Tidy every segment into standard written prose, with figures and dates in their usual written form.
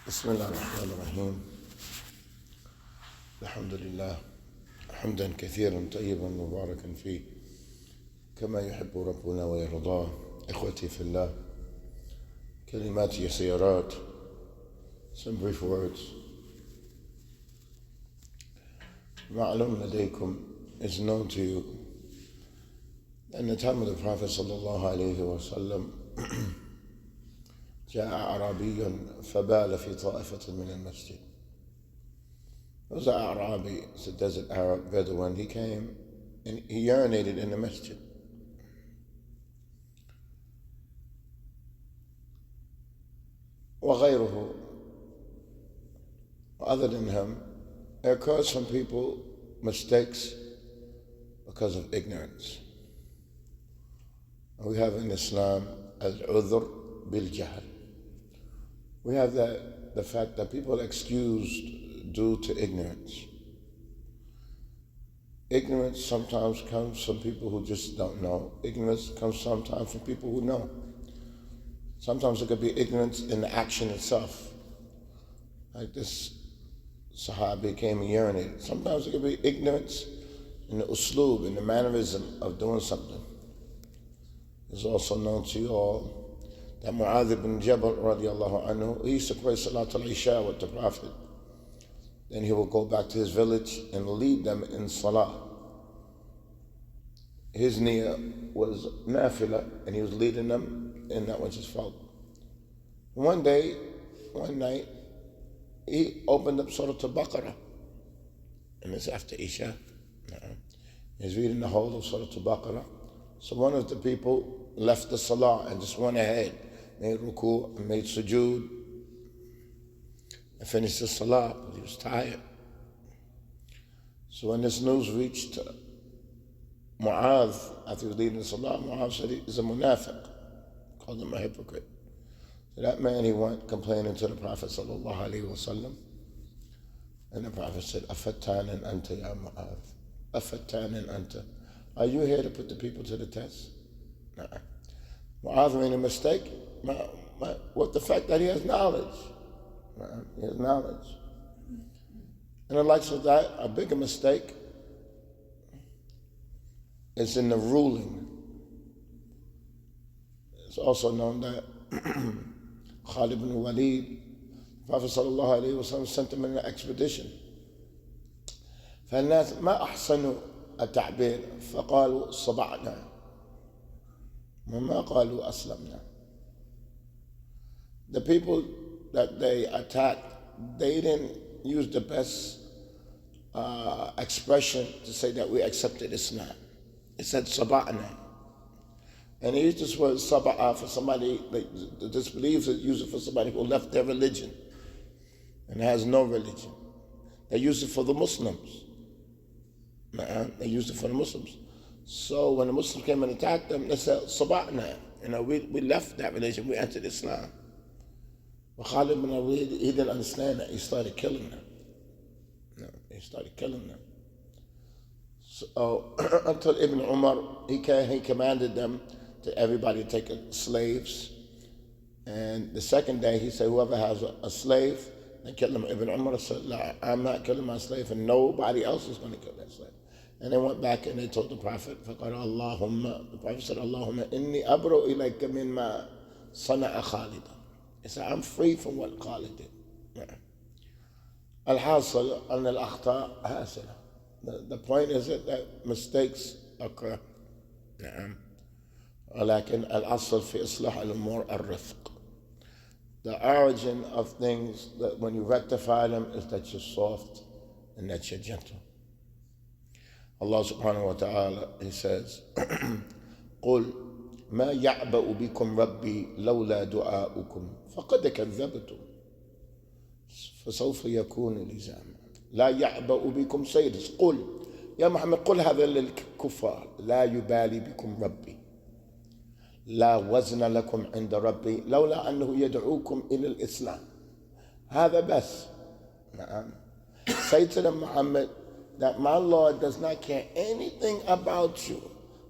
بسم الله الرحمن الرحيم. الحمد لله حمدا كثيرا طيبا مباركا فيه كما يحب ربنا ويرضاه. إخوتي في الله، كلمات يسيرات, some brief words. معلوم لديكم, is known to you, in the time of the Prophet sallallahu alayhi wa sallam, جاء أعرابي فبال في طائفة من المسجد. There was an Arabi, it's a desert Arab Bedouin. He came and he urinated in the masjid. وغيره, other than him, it occurs from people mistakes because of ignorance. We have in Islam al-udhr bil-jahl. We have the fact that people are excused due to ignorance. Ignorance sometimes comes from people who just don't know. Ignorance comes sometimes from people who know. Sometimes it could be ignorance in the action itself. Like this Sahabi came and urinated. Sometimes it could be ignorance in the usloob, in the mannerism of doing something. It's also known to you all that Mu'adh ibn Jabal radiallahu anhu, he used to pray Salatul Isha with the Prophet. Then he would go back to his village and lead them in Salah. His niyyah was nafila, and he was leading them in that which is fard. One night, he opened up Surah Al-Baqarah, and it's after Isha. He's reading the whole of Surah Al-Baqarah. So one of the people left the Salah and just went ahead, made ruku' and made sujood, and finished the Salah, but he was tired. So when this news reached Mu'adh, after he was leading the Salah, Mu'adh said he's a munafiq, called him a hypocrite. So that man, he went complaining to the Prophet sallallahu alaihi wasallam, and the Prophet said, "Afattanan anta ya Mu'adh, afattanan anta." Are you here to put the people to the test? No. Mu'adh made a mistake. What the fact that he has knowledge? He has knowledge. And the likes of that, a bigger mistake is in the ruling. It's also known that Khalid ibn Walid, Prophet sallallahu alayhi wa sallam, sent him in an expedition. فالناس ما أحسنوا التعبير فقالوا صبعنا وما قالوا أسلمنا. The people that they attacked, they didn't use the best expression to say that we accepted Islam. It said saba'na. And they used this word saba'a for somebody that disbelieves, it use it for somebody who left their religion and has no religion. They use it for the Muslims. They used it for the Muslims. So when the Muslims came and attacked them, they said saba'na. We left that religion, we entered Islam. But Khalid ibn Walid, he didn't understand that. He started killing them. He started killing them. So until Ibn Umar, he commanded them to everybody take slaves. And the second day, he said, whoever has a slave, they kill him. Ibn Umar said, "La, I'm not killing my slave, and nobody else is going to kill that slave." And they went back and they told the Prophet, the Prophet said, Allahumma inni abru ilayka mimma sana'a Khalid. He said, I'm free from what Khalid did. Al-Hasil an al-akhta hasila. The point is that mistakes occur. ولكن الأصل في إصلاح الأمور الرفق. The origin of things, that when you rectify them, is that you're soft and that you're gentle. Allah subhanahu wa ta'ala, He says, قُلْ ما يعبأ بكم ربي لولا دعاؤكم فقد كذبتم فسوف يكون لزاما. لا يعبأ بكم سيدس. قل يا محمد، قل هذا للكفار، لا يبالي بكم ربي، لا وزن لكم عند ربي لولا أنه يدعوكم إلى الإسلام. هذا بس. Say to them, Muhammad, that my Lord does not care anything about you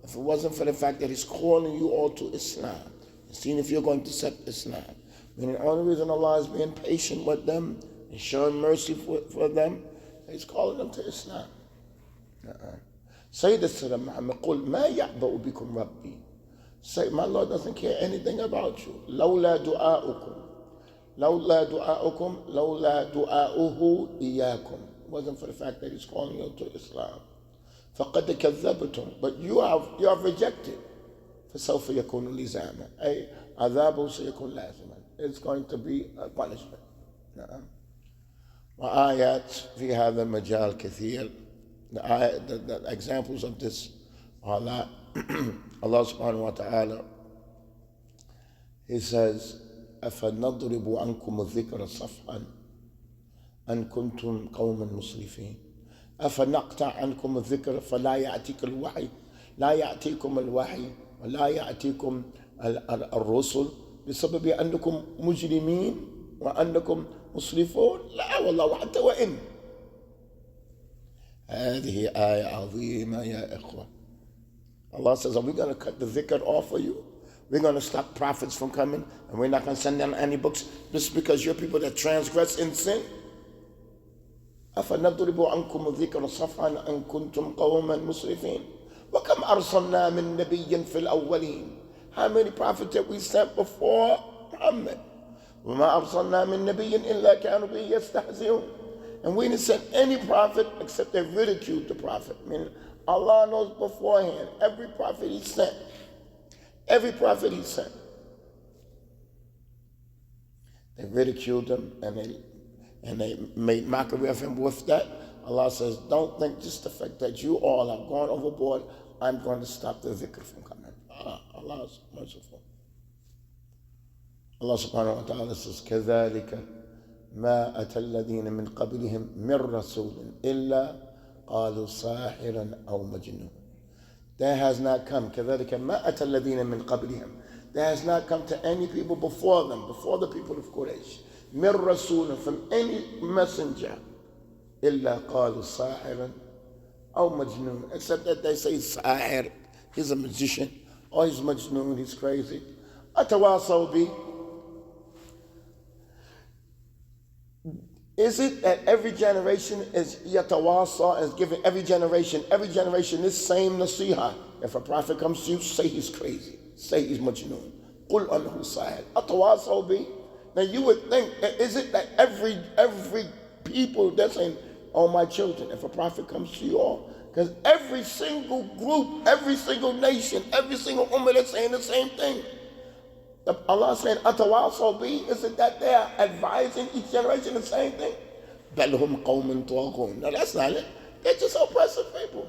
if it wasn't for the fact that He's calling you all to Islam, seeing if you're going to accept Islam. And the only reason Allah is being patient with them and showing mercy for them, He's calling them to Islam. Say this to them, Muhammad, قُلْ مَا يَعْبَأُ بِكُمْ رَبِّي. Say, my Lord doesn't care anything about you. لَوْلَا دُعَاؤُكُمْ لَوْلَا دُعَاؤُكُمْ لَوْلَا دُعَاؤُهُ إِيَّاكُمْ. It wasn't for the fact that He's calling you to Islam. فَقَدْ كَذَّبْتُمْ. But you have rejected. فَسَوْفَ يَكُونُ لِزَامًا. أي عذابه سيكون لازما. It's going to be a punishment. نعم. وآيات في هذا المجال كثير. The examples of this are that Allah subhanahu wa ta'ala, He says, أَفَنَضْرِبُ عَنْكُمُ الذِّكْرَ صَفْحًا أَنْ كُنْتُمْ قَوْمًا مُسْرِفِينَ أَفَنَقْطَعْ عَنْكُمُ الذِّكْرَ فَلَا يَأْتِيكُمُ الْوَحْيُ لا يأتيكم الوحي ولا يأتيكم الرسل بسبب أنكم مجرمين وأنكم مسرفون. لا والله حتى وإن. هذه آية عظيمة يا إخوة. Allah says, are we going to cut the dhikr off for you? We're going to stop prophets from coming and we're not going to send them any books just because you're people that transgress in sin? أَفَنَضْرِبُ عَنْكُمُ الذِّكْرَ صَفْحًا أَنْ كُنْتُمْ قَوْمًا مُسْرِفِينَ وَكَمْ أَرْسَلْنَا مِن نَبِيٍّ فِي الْأَوَّلِينَ. How many prophets have we sent before Muhammad? وَمَا أَرْسَلْنَا مِن نَبِيٍّ إِلَّا كَانُوا بِهِ يَسْتَهْزِئُونَ. And we didn't send any prophet except they ridiculed the prophet. I mean, Allah knows beforehand every prophet He sent. Every prophet He sent. They ridiculed him and they made mockery of him with that. Allah says, don't think just the fact that you all have gone overboard, I'm going to stop the dhikr from coming. Allah is merciful. Allah subhanahu wa ta'ala says, كَذَلِكَ مَا أَتَى الَّذِينَ مِنْ قَبْلِهِمْ مِنْ رَسُولٍ إِلَّا قَالُوا سَاحِرًا أَوْ مَجْنُونَ. There has not come, كَذَلِكَ مَا أَتَى الَّذِينَ مِنْ قَبْلِهِمْ. There has not come to any people before them, before the people of Quraysh, مِنْ رَسُولٍ, from any messenger, إِلَّا قَالُوا سَاحِرًا أَوْ مَجْنُونَ, except that they say sahir, he's a magician, or he's majnoon, he's crazy. أَتَوَاصَوْا بِهِ. Is it that every generation is yatawasa, is giving every generation this same nasiha? If a prophet comes to you, say he's crazy, say he's majnoon. قُلْ أَنَّهُ سَاحِرٌ أَتَوَاصَوْا بِهِ. Now you would think, is it that every people that's saying, oh my children, if a prophet comes to you all, because every single group, every single nation, every single ummah that's saying the same thing. Allah saying, أَتَوَاصَوْا بِهِ, is it that they are advising each generation the same thing? بَلْ هُمْ قَوْمٌ طَاغُونَ. No, that's not it. They're just oppressive people.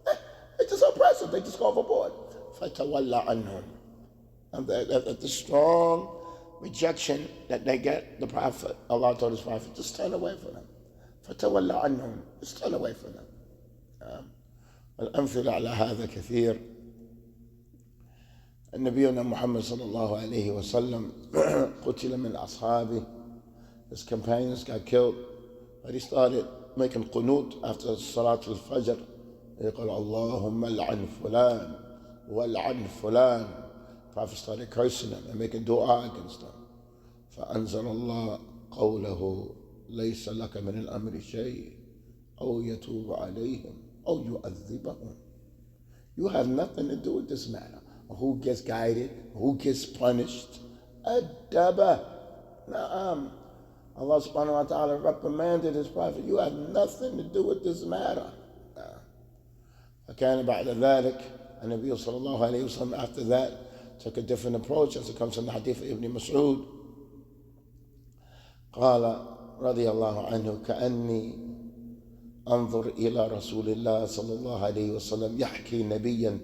They're just oppressive. They just go overboard. فَتَوَلَّ عَنْهُمْ. And the strong rejection that they get, the Prophet, Allah told His Prophet, just turn away from them. فَتَوَلَّ عَنْهُمْ. Just turn away from them. والأمثلة على هذا كثير. نبينا محمد صلى الله عليه وسلم قتل من أصحابه. His companions got killed, but he started making qunut after Salat al-Fajr. He called, Allahumma al'an fulan, wal'an fulan. The Prophet started cursing them and making dua against them. فأنزل الله قوله ليس لك من الأمر شيء أو يتوب عليهم أو يؤذبهم. You have nothing to do with this matter. Who gets guided, who gets punished. Adaba. Na'am. Allah subhanahu wa ta'ala reprimanded His Prophet. You have nothing to do with this matter. فكان بعد ذلك النبي صلى الله عليه وسلم after that took a different approach, as it comes in the hadith of Ibn Mas'ud. قال رضي الله عنه كأني أنظر إلى رسول الله صلى الله عليه وسلم يحكي نبيا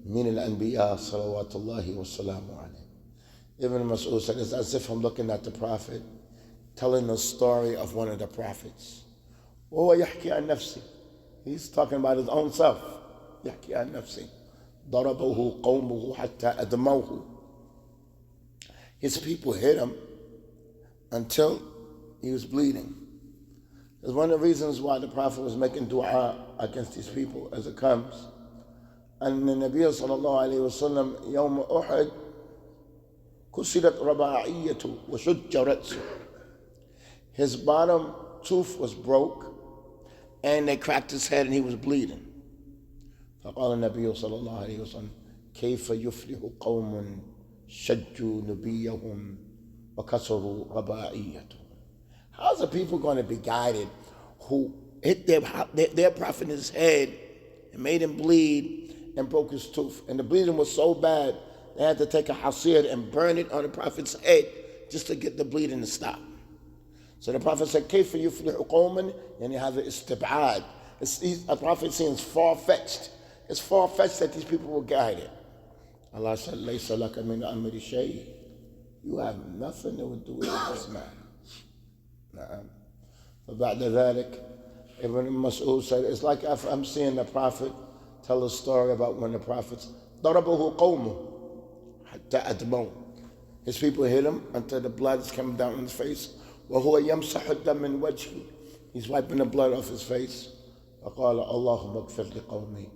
من الأنبياء صلوات الله والسلام عليه. Ibn Mas'ud said, it's as if I'm looking at the Prophet telling the story of one of the prophets. وهو يحكي عن نفسه. He's talking about his own self. يحكي عن نفسه. ضربه قومه حتى أدموه. His people hit him until he was bleeding. It's one of the reasons why the Prophet was making dua against these people as it comes. And the Nabi sallallahu alayhi wa sallam, يوم أحد كسرت رباعيته وشج رأسه. His bottom tooth was broke and they cracked his head and he was bleeding. فقال النبي صلى الله عليه وسلم كيف يفلح قوم شجوا نبيهم وكسروا رباعيته. How's the people going to be guided who hit their prophet in his head and made him bleed and broke his tooth? And the bleeding was so bad, they had to take a hasir and burn it on the prophet's head just to get the bleeding to stop. So the prophet said, كيف يفلح قوم, and you have the istib'ad. A prophet saying it's far-fetched. It's far-fetched that these people were guided. Allah said, ليس لك من أمر شيء. You have nothing to do with this matter. فبعد ذلك, Ibn Mas'ud said, it's like if I'm seeing the prophet tell a story about when the prophets ضربه قومه حتى أدموه. His people hit him until the blood is coming down on his face. وهو يمسح الدم من وجهه. He's wiping the blood off his face. فقال اللهم اغفر لقومي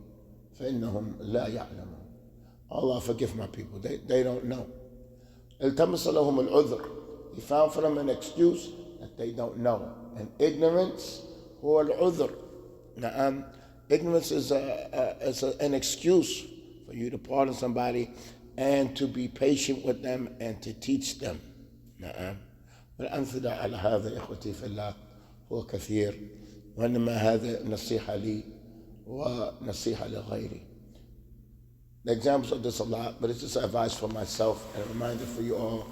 فإنهم لا يعلمون. Allah forgive my people. They don't know. التمس لهم العذر. He found for them an excuse that they don't know. And ignorance هو العذر. Ignorance is an excuse for you to pardon somebody and to be patient with them and to teach them. والأمثلة على هذا إخوتي في الله هو كثير، وإنما هذا نصيحة لي ونصيحة لغيري. The examples of this a lot, but it's just advice for myself and a reminder for you all.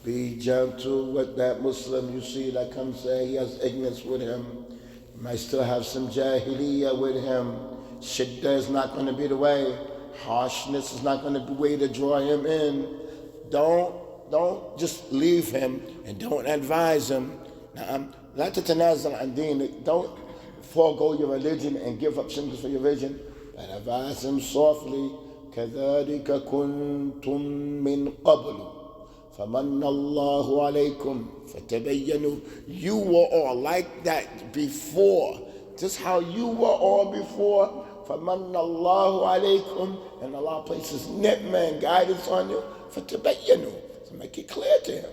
Be gentle with that Muslim you see that comes say he has ignorance with him. You might still have some jahiliyyah with him. Shiddah is not going to be the way. Harshness is not going to be the way to draw him in. Don't just leave him and don't advise him. لا تتنازل عن دينك. Don't forego your religion and give up something for your religion. But advise him softly. كذلك كنتم من قبل فمن الله عليكم فتبينوا. You were all like that before. Just how you were all before. فمن الله عليكم, and Allah places ni'mah and guidance on you. فتبينوا. So make it clear to him.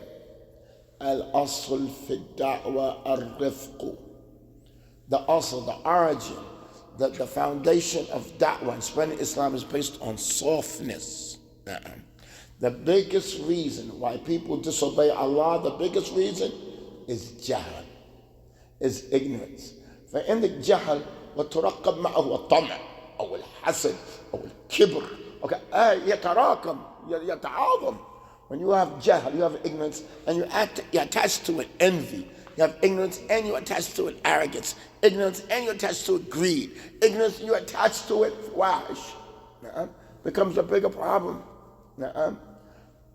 الأصل في الدعوة الرفق. The asl, the origin, the foundation of da'wah and spreading Islam is based on softness. The biggest reason why people disobey Allah, the biggest reason is jahl, is ignorance. فإن الجهل وترقب معه الطمع أو الحسد أو الكبر. Okay, يتراكم يتعاظم. When you have jahl, you have ignorance, and you attach to it envy. You have ignorance and you attach to it arrogance. Ignorance and you attach to it greed. Ignorance, you attach to it wash. Becomes a bigger problem.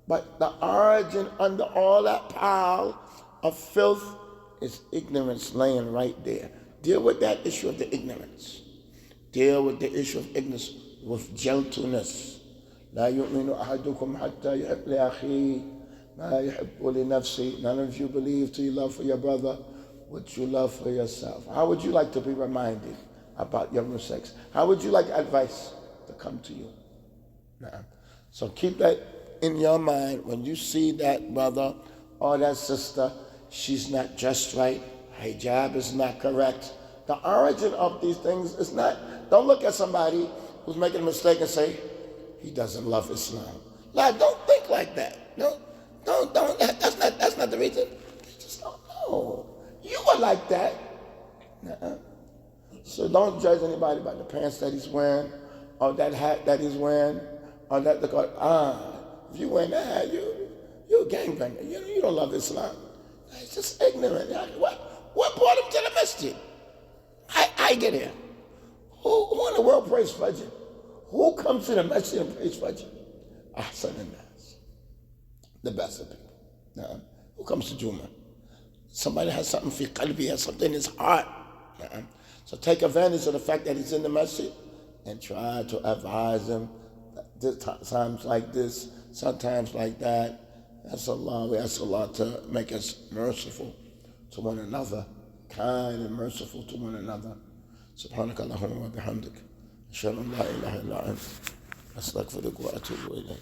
But the origin under all that pile of filth is ignorance laying right there. Deal with that issue of the ignorance. Deal with the issue of ignorance with gentleness. لا يؤمن أحدكم حتى يحب لأخيه ما يحب لنفسه. None of you believe till you love for your brother what you love for yourself. How would you like to be reminded about your sex? How would you like advice to come to you? So keep that in your mind when you see that brother or that sister, she's not dressed right, hijab is not correct. The origin of these things is not, don't look at somebody who's making a mistake and say, he doesn't love Islam. Like, don't think like that. No, don't. That's not the reason. You just don't know. You were like that. So don't judge anybody by the pants that he's wearing, or that hat that he's wearing, or that if you wear that hat, you're a gangbanger. You don't love Islam. It's just ignorant. What brought him to the masjid? I get here. Who in the world prays Fajr? Who comes to the masjid and prays Fajr? Ahsan al-nas. The best of people. Who comes to Jummah? Somebody has something fi qalbi, has something in his heart. So take advantage of the fact that he's in the masjid and try to advise him. Times like this, sometimes like that. We ask Allah to make us merciful to one another, kind and merciful to one another. سبحانك اللهم وبحمدك أشهد أن لا إله إلا أنت أستغفرك وأتوب إليك.